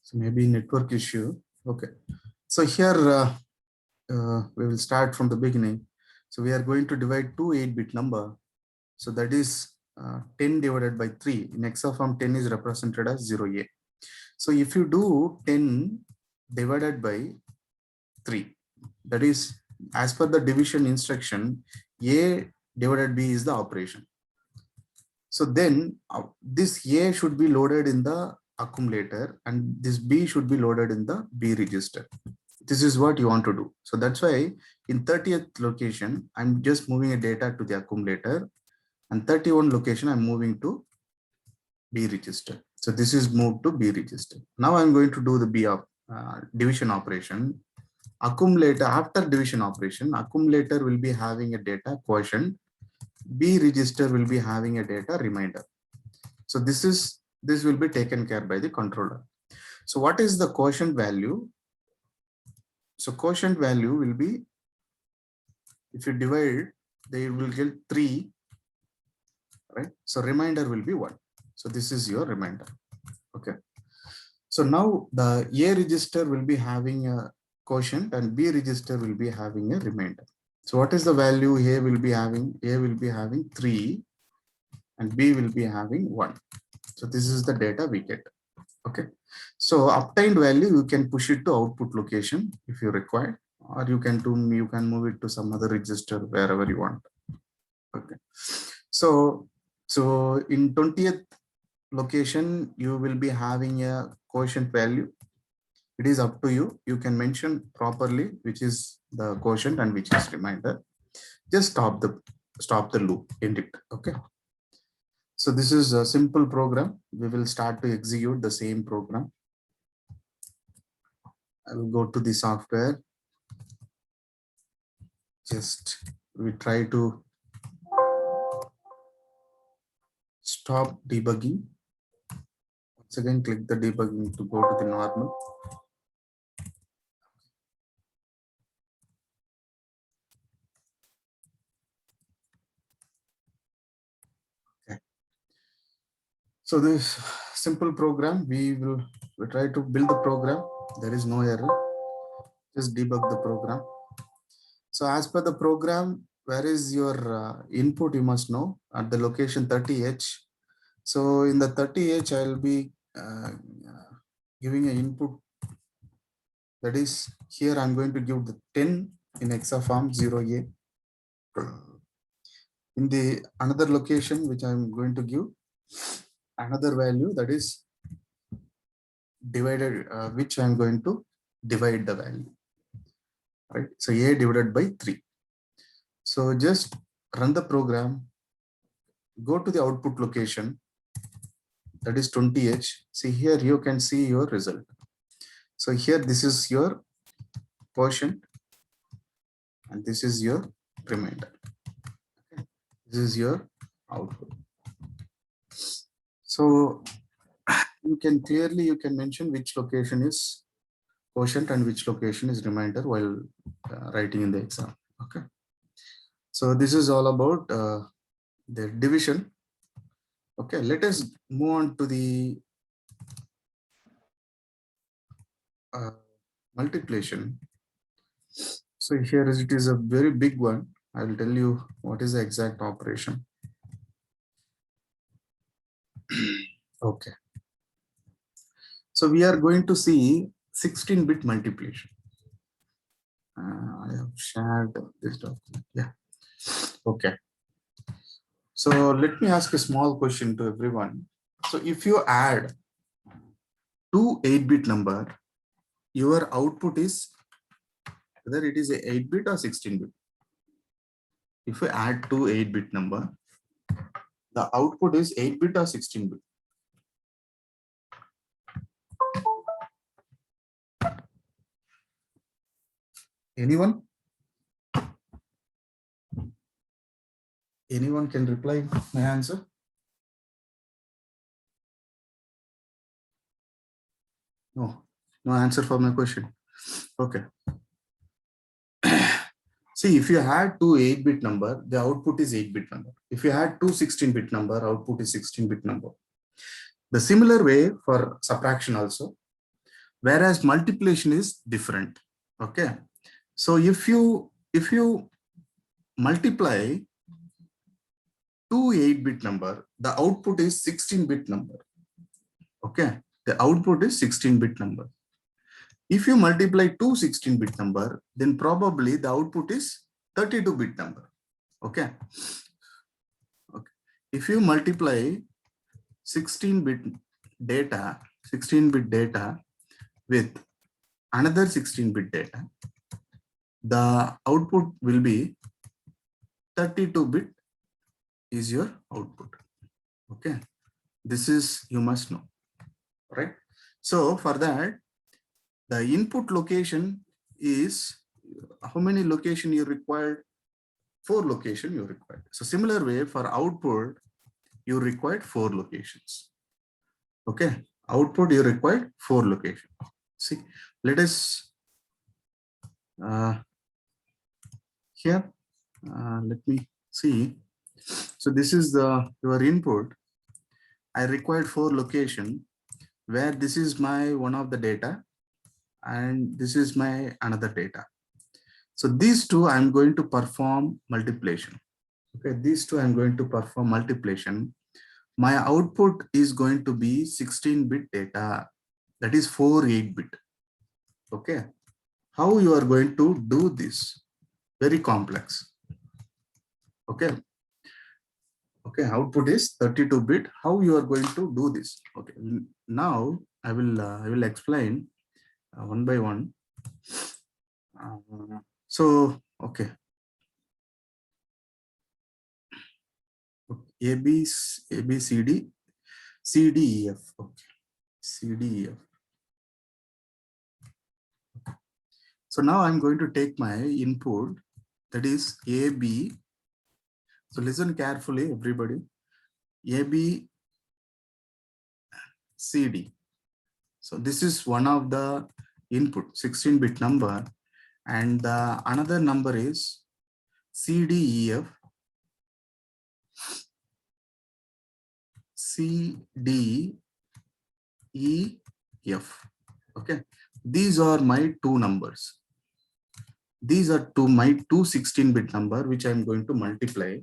So maybe network issue. Okay. So here we will start from the beginning. So we are going to divide two 8-bit number. So that is 10 divided by 3. In hexaform, 10 is represented as 0A. So if you do 10 divided by 3, that is as per the division instruction, A divided B is the operation. So then this A should be loaded in the accumulator and this B should be loaded in the B register. This is what you want to do. So that's why in 30th location, I'm just moving a data to the accumulator, and 31 location, I'm moving to B register. So this is moved to B register. Now I'm going to do the B of division operation. Accumulator, after division operation, accumulator will be having a data quotient. B register will be having a data remainder. So this will be taken care by the controller. So what is the quotient value? So quotient value will be, if you divide, they will get 3, right? So remainder will be 1. So this is your remainder. Okay. So now the A register will be having a quotient and B register will be having a remainder. So what is the value A will be having? A will be having 3 and B will be having 1. So this is the data we get. Okay. So obtained value, you can push it to output location if you require, or you can move it to some other register wherever you want. Okay. So in 20th location, you will be having a quotient value. It is up to you. You can mention properly which is the quotient and which is remainder. Just stop the loop, end it. Okay. So this is a simple program. We will start to execute the same program. I will go to the software. Just we try to stop debugging. Once again, click the debugging to go to the normal. Okay. So this simple program, we try to build the program. There is no error. Just debug the program. So as per the program, where is your input? You must know at the location 30H. So in the 30H, I'll be giving an input. That is here I'm going to give the 10 in hexaform 0A. In the another location which I'm going to give another value, that is divided, which I'm going to divide the value. Right. So A divided by 3. So just run the program, go to the output location, that is 20H. See here, you can see your result. So here, this is your quotient and this is your remainder. Okay. This is your output. So you can mention which location is quotient and which location is remainder while writing in the exam. Okay. So this is all about the division. Okay, let us move on to the multiplication. So here it is a very big one. I will tell you what is the exact operation. Okay. So we are going to see 16-bit multiplication. I have shared this document. Yeah. Okay. So let me ask a small question to everyone. So if you add two 8-bit number, your output is whether it is a 8-bit or 16-bit. If you add two 8-bit number, the output is 8-bit or 16-bit. Anyone? Anyone can reply my answer? No, no answer for my question. Okay. See, if you had two 8-bit number, the output is 8-bit number. If you had two 16-bit number, output is 16-bit number. The similar way for subtraction also. whereas multiplication is different. Okay, so if you multiply two 8-bit number, the output is 16-bit number. Okay, the output is 16-bit number. If you multiply two 16-bit number, then probably the output is 32-bit number. Okay. Okay. If you multiply 16-bit data, 16-bit data with another 16-bit data, the output will be 32-bit is your output. Okay, this is, you must know, right? So for that, the input location is how many location you required? 4 location you required. So similar way for output, you required 4 locations. Okay, output you required 4 locations. See, let us here. Let me see. So this is the your input. I required 4 location where this is my one of the data and this is my another data. So these two I'm going to perform multiplication. Okay, these two I'm going to perform multiplication. My output is going to be 16-bit data, that is 4 8-bit. Okay, how you are going to do this? Very complex. Okay. Okay, output is 32-bit. How you are going to do this? Okay, now I will explain one by one. So okay, A B C D C D E F. Okay, C D E F. So now I'm going to take my input, that is A B. So listen carefully, everybody. A B C D. So this is one of the input, 16-bit number, and another number is C D E F. C D E F. Okay, these are my two numbers. These are my two 16-bit number which I'm going to multiply.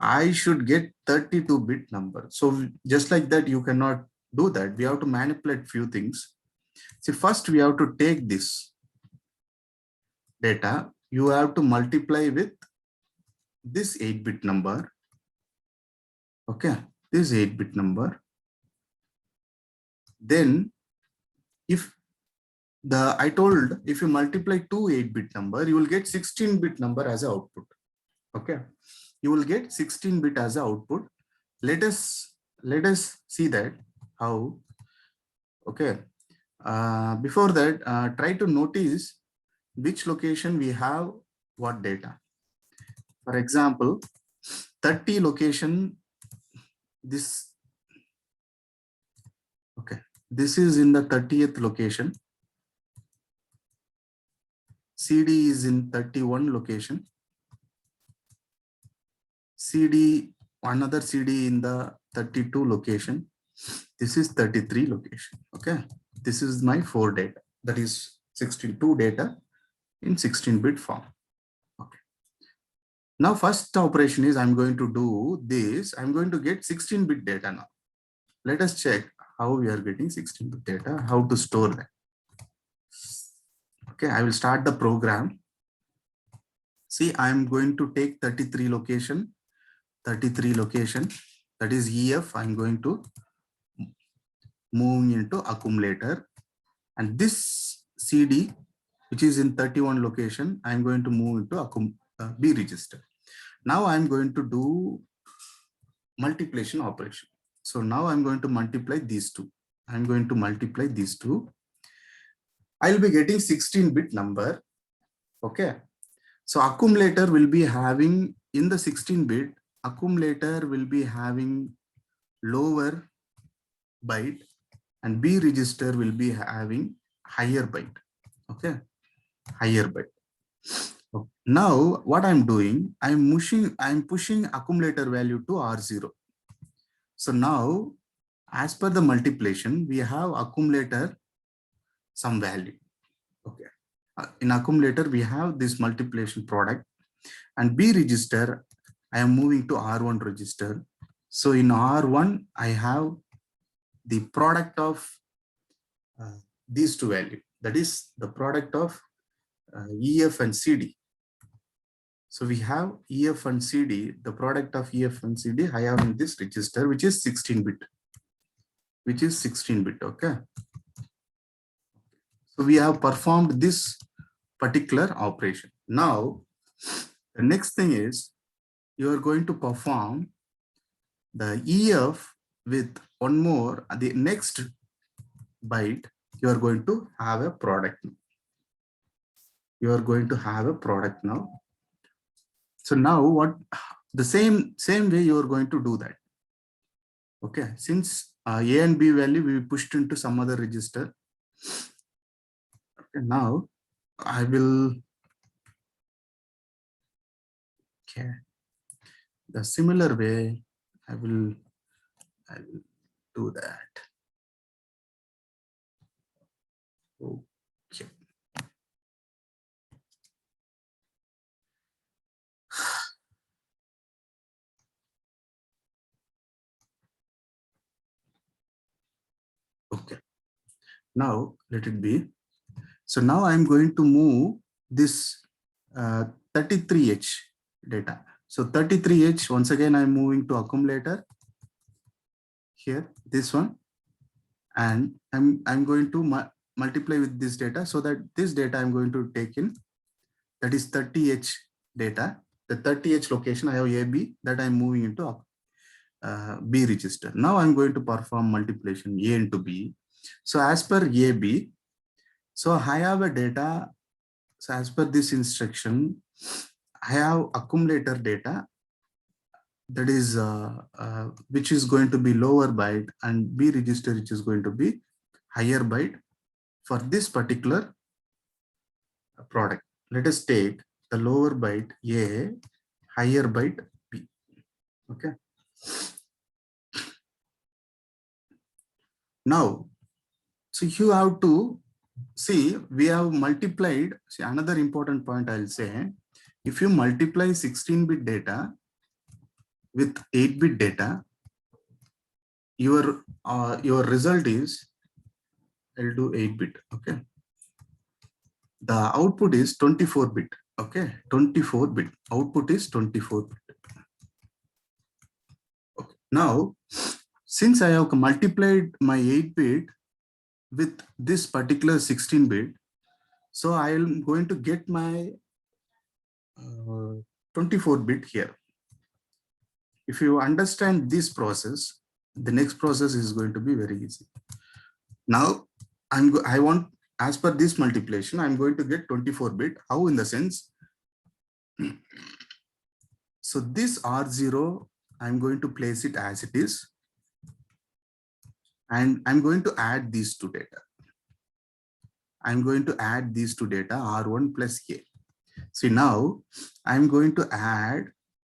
I should get 32-bit number. So just like that, you cannot do that. We have to manipulate few things. See, first we have to take this data. You have to multiply with this 8-bit number. Okay, this 8-bit number. Then if I told if you multiply two 8-bit number, you will get 16-bit number as an output. Okay, you will get 16-bit as an output. Let us see that how. Okay, before that, try to notice which location we have what data. For example, 30 location, this. Okay, this is in the 30th location. CD is in 31 location. CD, another CD in the 32 location. This is 33 location. Okay, this is my 4 data, that is 62 data in 16-bit form. Okay, now first operation is I'm going to do this. I'm going to get 16-bit data now. Let us check how we are getting 16-bit data, how to store that. Okay, I will start the program. See, I'm going to take 33 location, that is EF. I'm going to move into accumulator, and this CD, which is in 31 location, I'm going to move into B register. Now I'm going to do multiplication operation. So now I'm going to multiply these two. I'm going to multiply these two. I'll be getting 16-bit number. Okay. So accumulator will be having, in the 16-bit, accumulator will be having lower byte and B register will be having higher byte. Okay, higher byte. Now what I'm doing, I'm pushing accumulator value to R0. So now as per the multiplication, we have accumulator some value. Okay. In accumulator, we have this multiplication product, and B register, I am moving to R1 register. So in R1, I have the product of these two values. That is the product of EF and CD. So we have EF and CD, the product of EF and CD I have in this register, which is 16-bit, okay. So we have performed this particular operation. Now, the next thing is you are going to perform the EF with one more, the next byte, you are going to have a product. You are going to have a product now. So now what, the same way you are going to do that. Okay, since A and B value we pushed into some other register. Okay, now I will, okay, the similar way I will do that. Okay. Okay, now let it be. So now I'm going to move this 33H data. So 33H, once again, I'm moving to accumulator here, this one, and I'm going to multiply with this data, so that this data I'm going to take in, that is 30H data. The 30H location, I have AB, that I'm moving into B register. Now I'm going to perform multiplication A into B. So as per AB, so I have a data. So as per this instruction, I have accumulator data, that is which is going to be lower byte, and B register which is going to be higher byte for this particular product. Let us take the lower byte A, higher byte B. Okay. Now, so you have to see, we have multiplied. See, another important point I'll say, if you multiply 16-bit data with 8-bit data, your result is, I'll do 8-bit. Okay, the output is 24-bit. Okay, 24-bit output is 24-bit. Okay. Now, since I have multiplied my 8-bit with this particular 16-bit, so I am going to get my 24-bit here. If you understand this process, the next process is going to be very easy. Now, I want, as per this multiplication, I'm going to get 24-bit. How? In the sense, so this R0, I'm going to place it as it is, and I'm going to add these two data. I'm going to add these two data, R1 plus A. See, now I'm going to add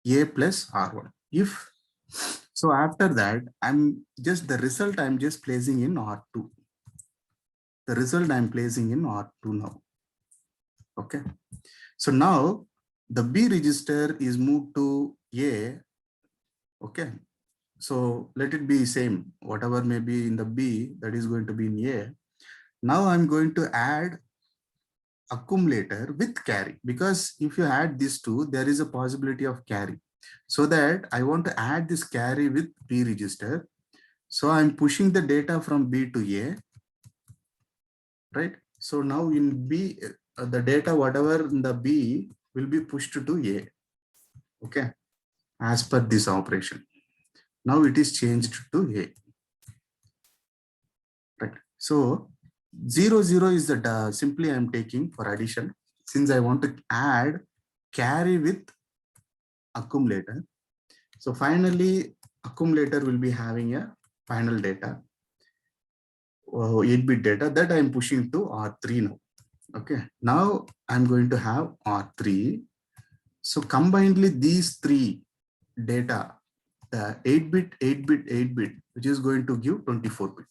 A plus R1. If so, after that, the result I'm just placing in R2. The result I'm placing in R2 now. Okay. So now the B register is moved to A. Okay. So let it be same. Whatever may be in the B, that is going to be in A. Now I'm going to add accumulator with carry, because if you add these two, there is a possibility of carry. So that I want to add this carry with B register. So I'm pushing the data from B to A, right? So now in B, the data, whatever in the B, will be pushed to A. Okay, as per this operation. Now it is changed to A. Right. So 0, 0 is the simply I'm taking for addition, since I want to add carry with accumulator. So finally, accumulator will be having a final data, 8-bit data, that I'm pushing to R3 now. Okay, now I'm going to have R3. So combinedly, these three data, the 8-bit, 8-bit, 8-bit, which is going to give 24-bit.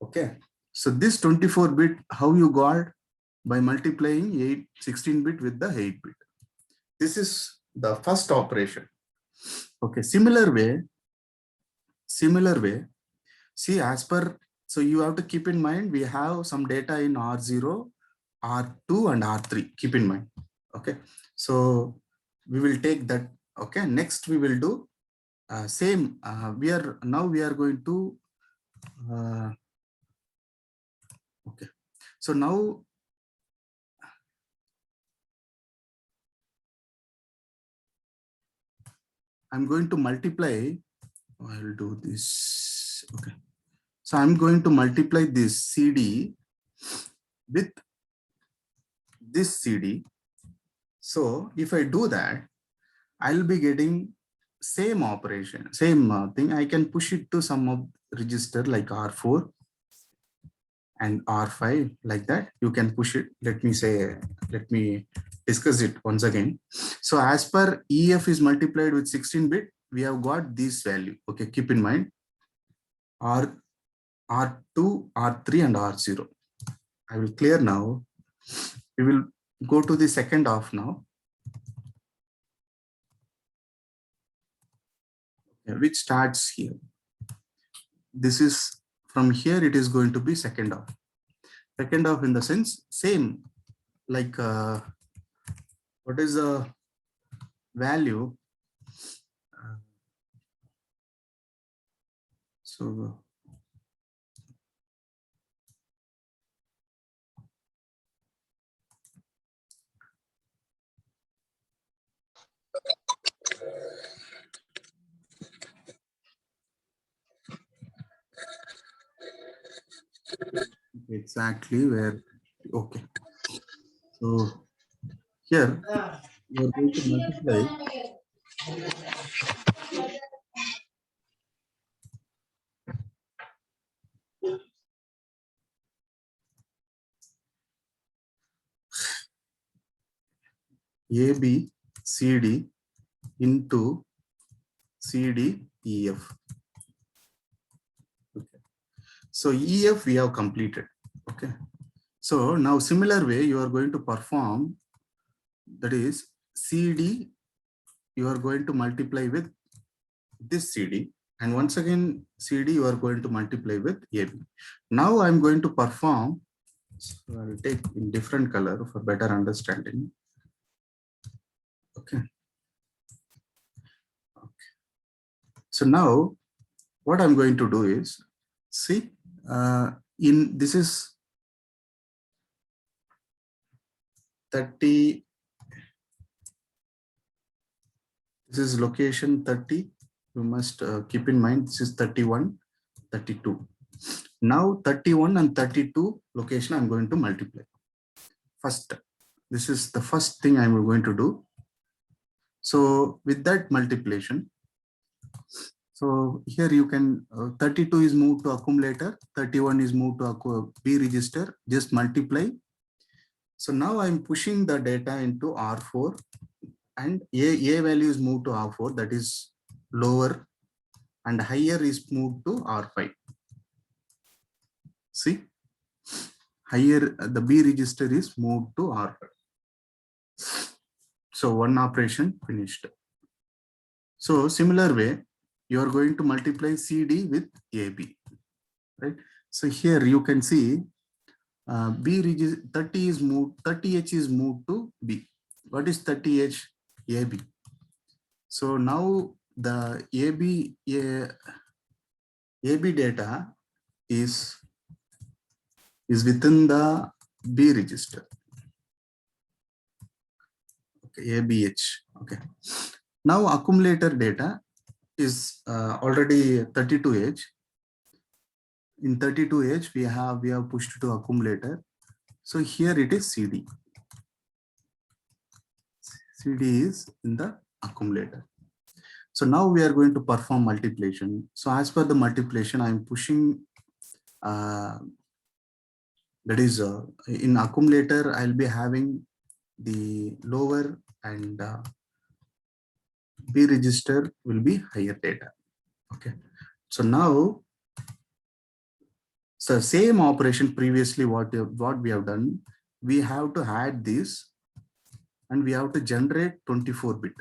Okay, So this 24-bit, how you got? By multiplying 16-bit with the 8-bit. This is the first operation. Okay, similar way, see, as per, so you have to keep in mind, we have some data in R0, R2 and R3, keep in mind. Okay, so we will take that. Okay, next we will do same. We are going to okay, so now I'm going to multiply. I'll do this. Okay, so I'm going to multiply this CD with this CD. So if I do that, I'll be getting same operation, same thing. I can push it to some of register like R4 and R5 like that. You can push it. Let me discuss it once again. So as per EF is multiplied with 16-bit, we have got this value. Okay, keep in mind R2, R3 and R0. I will clear now. We will go to the second half now, which starts here. This is from here, it is going to be second half. Second half in the sense, same, like what is the value? So exactly where, okay. So here we are going to multiply AB, CD into CD, EF. Okay. So EF we have completed. Okay. So now similar way you are going to perform, that is CD, you are going to multiply with this CD, and once again CD you are going to multiply with AB. Now I'm going to perform, so I'll take in different color for better understanding. Okay. Okay. So now what I'm going to do is, see, in this is 30, this is location 30. You must keep in mind this is 31, 32. Now 31 and 32 location I'm going to multiply. First, this is the first thing I'm going to do. So with that multiplication, so here you can 32 is moved to accumulator, 31 is moved to B register, just multiply. So now I'm pushing the data into R4 and A value is moved to R4, that is lower, and higher is moved to R5. See, higher the B register is moved to R5. So one operation finished. So similar way, you are going to multiply CD with AB, right? So here you can see B register 30 is moved, 30H is moved to B. What is 30H? AB. So now the AB data is within the B register. Okay, ABH. Okay. Now accumulator data is already 32H. In 32H we have pushed to accumulator. So here it is CD. CD is in the accumulator. So now we are going to perform multiplication. So as per the multiplication, I am pushing that is in accumulator, I'll be having the lower and B register will be higher data. Okay. So now So same operation previously what we have done, we have to add this and we have to generate 24 bit.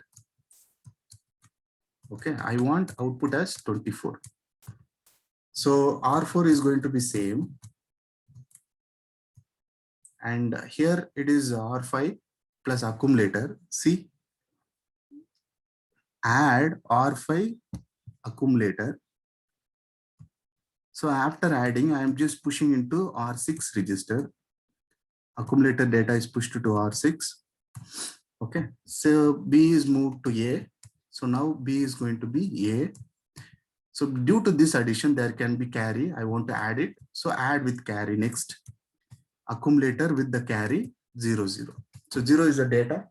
Okay, I want output as 24. So R4 is going to be same. And here it is R5 plus accumulator. See, add R5 accumulator. So after adding, I am just pushing into R6 register. Accumulator data is pushed to R6. Okay, so B is moved to A. So now B is going to be A. So due to this addition, there can be carry. I want to add it. So add with carry next. Accumulator with the carry 0, 0. So 0 is the data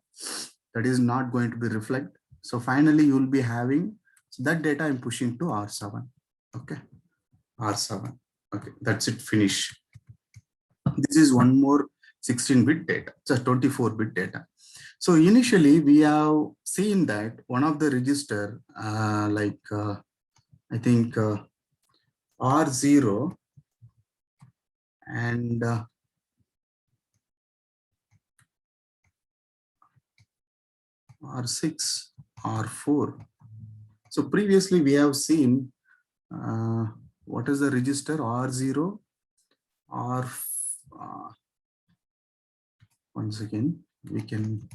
that is not going to be reflect. So finally you will be having, so that data I'm pushing to R7. Okay, R7. Okay, that's it, finish. This is one more 16-bit data, so 24-bit data. So initially we have seen that one of the register I think R0 and R6, R4. So previously we have seen what is the register R0, R. Once again, we can.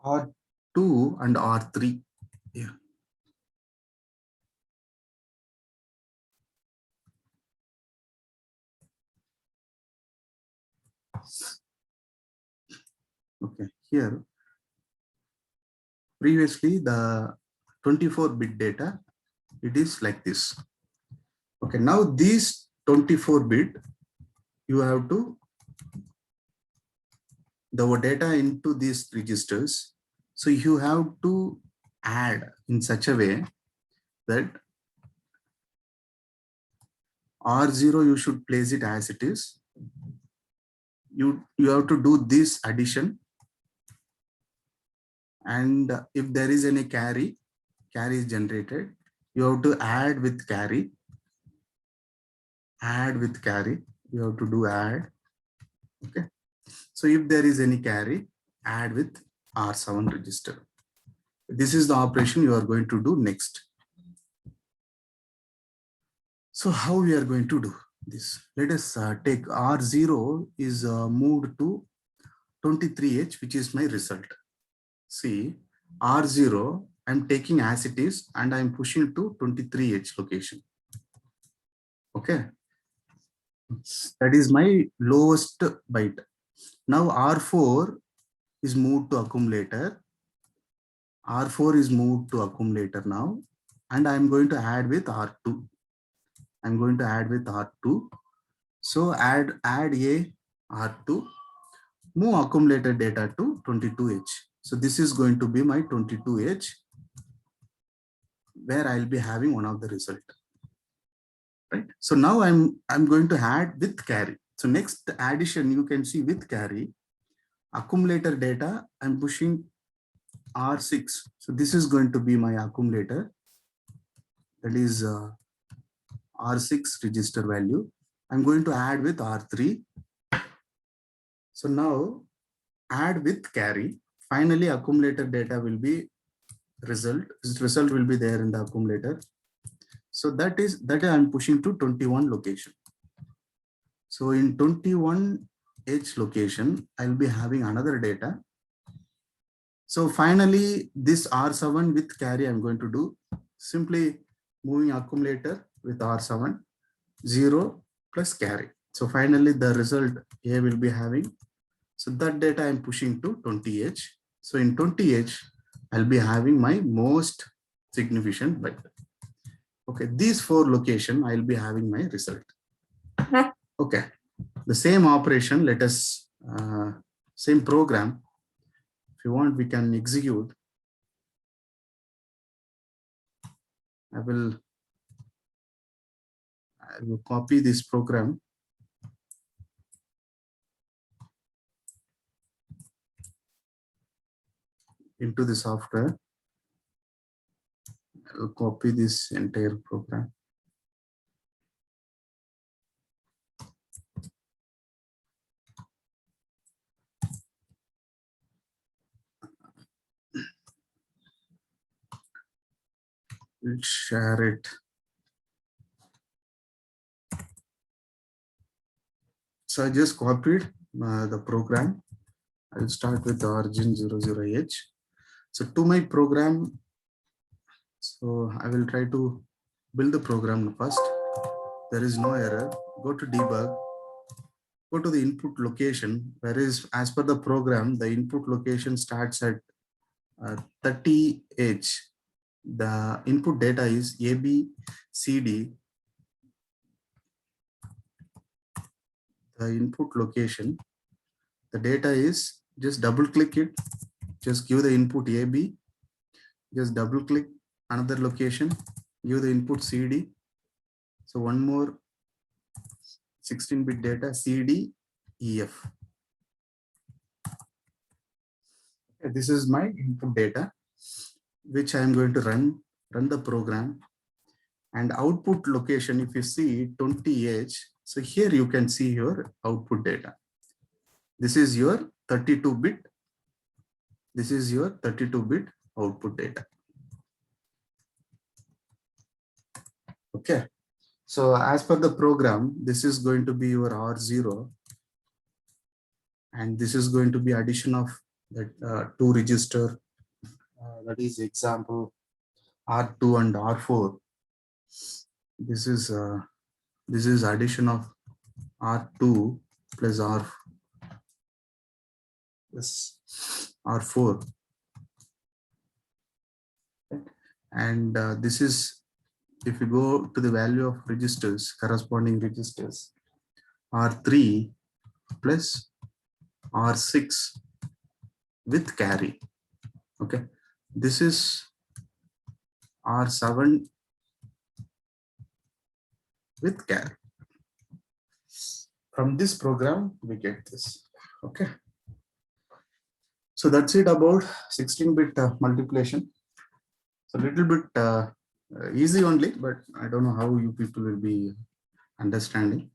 R2 and R3. Yeah. Okay, here previously the 24-bit data, it is like this. Okay, now these 24-bit, you have to the data into these registers. So you have to add in such a way that R0 you should place it as it is. You have to do this addition, and if there is any carry is generated, you have to add with carry. You have to do add. Okay, so if there is any carry, add with R7 register. This is the operation you are going to do next. So how we are going to do this? Let us take R0 is moved to 23H, which is my result. See, R0 I'm taking as it is and I'm pushing to 23H location. Okay, that is my lowest byte. Now R4 is moved to accumulator. R4 is moved to accumulator now, and I'm going to add with R2. I'm going to add with R2. So add A R2, move accumulator data to 22H. So this is going to be my 22H, where I'll be having one of the result. Right. So now I'm going to add with carry. So next addition you can see with carry, accumulator data I'm pushing R6. So this is going to be my accumulator. That is R6 register value. I'm going to add with R3. So now add with carry. Finally, accumulator data will be result. This result will be there in the accumulator. So that I'm pushing to 21 location. So in 21H location, I'll be having another data. So finally, this R7 with carry, I'm going to do simply moving accumulator with R7, 0 plus carry. So finally, the result A will be having. So that data I'm pushing to 20H. So in 20H, I'll be having my most significant byte. Okay, these 4 location, I'll be having my result. Okay, the same operation, let us, same program. If you want, we can execute. I will copy this program. into the software. I'll copy this entire program. We'll share it. So I just copied the program. I'll start with the origin 00H. So to my program, so I will try to build the program first. There is no error. Go to debug. Go to the input location. Whereas as per the program, the input location starts at 30H. The input data is ABCD. The input location, the data is, just double click it, just give the input AB, just double click another location, give the input CD. So one more 16-bit data CD EF. Okay, this is my input data, which I am going to run the program. And output location, if you see 20H, so here you can see your output data. This is your 32-bit. This is your 32-bit output data. Okay. So as per the program, this is going to be your R0. And this is going to be addition of that two register. That is example R2 and R4. This is addition of R2 plus R4. And this is, if you go to the value of registers, corresponding registers, R3 plus R6 with carry. Okay, this is R7 with carry. From this program, we get this. Okay. So that's it about 16-bit multiplication. So a little bit easy only, but I don't know how you people will be understanding.